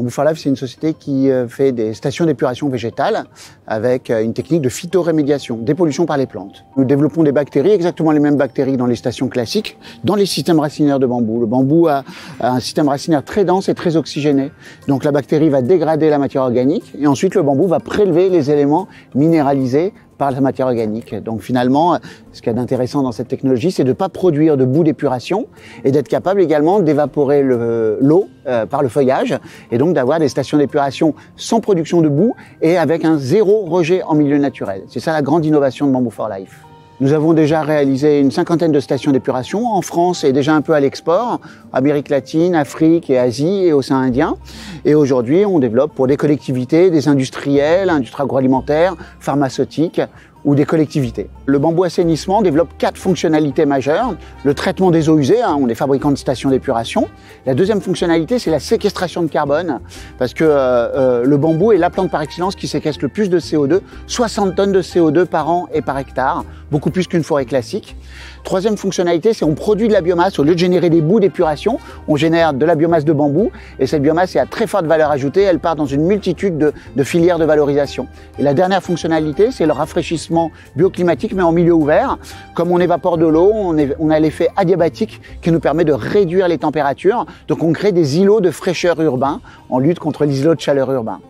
Bamboo for Life, c'est une société qui fait des stations d'épuration végétale avec une technique de phytorémédiation, dépollution par les plantes. Nous développons des bactéries, exactement les mêmes bactéries dans les stations classiques, dans les systèmes racinaires de bambou. Le bambou a un système racinaire très dense et très oxygéné. Donc la bactérie va dégrader la matière organique et ensuite le bambou va prélever les éléments minéralisés par la matière organique. Donc finalement, ce qu'il y a d'intéressant dans cette technologie, c'est de ne pas produire de boue d'épuration et d'être capable également d'évaporer l'eau par le feuillage et donc d'avoir des stations d'épuration sans production de boue et avec un zéro rejet en milieu naturel. C'est ça la grande innovation de Bamboo for Life. Nous avons déjà réalisé une 50aine de stations d'épuration en France et déjà un peu à l'export, Amérique latine, Afrique et Asie et Océan Indien. Et aujourd'hui, on développe pour des collectivités, des industriels, industries agroalimentaires, pharmaceutiques ou des collectivités. Le bambou assainissement développe 4 fonctionnalités majeures. Le traitement des eaux usées, on est fabricant de stations d'épuration. La deuxième fonctionnalité, c'est la séquestration de carbone, parce que le bambou est la plante par excellence qui séquestre le plus de CO2, 60 tonnes de CO2 par an et par hectare, beaucoup plus qu'une forêt classique. Troisième fonctionnalité, c'est on produit de la biomasse. Au lieu de générer des boues d'épuration, on génère de la biomasse de bambou, et cette biomasse est à très forte valeur ajoutée, elle part dans une multitude de filières de valorisation. Et la dernière fonctionnalité, c'est le rafraîchissement bioclimatique, mais en milieu ouvert. Comme on évapore de l'eau, on a l'effet adiabatique qui nous permet de réduire les températures. Donc on crée des îlots de fraîcheur urbain en lutte contre les îlots de chaleur urbains.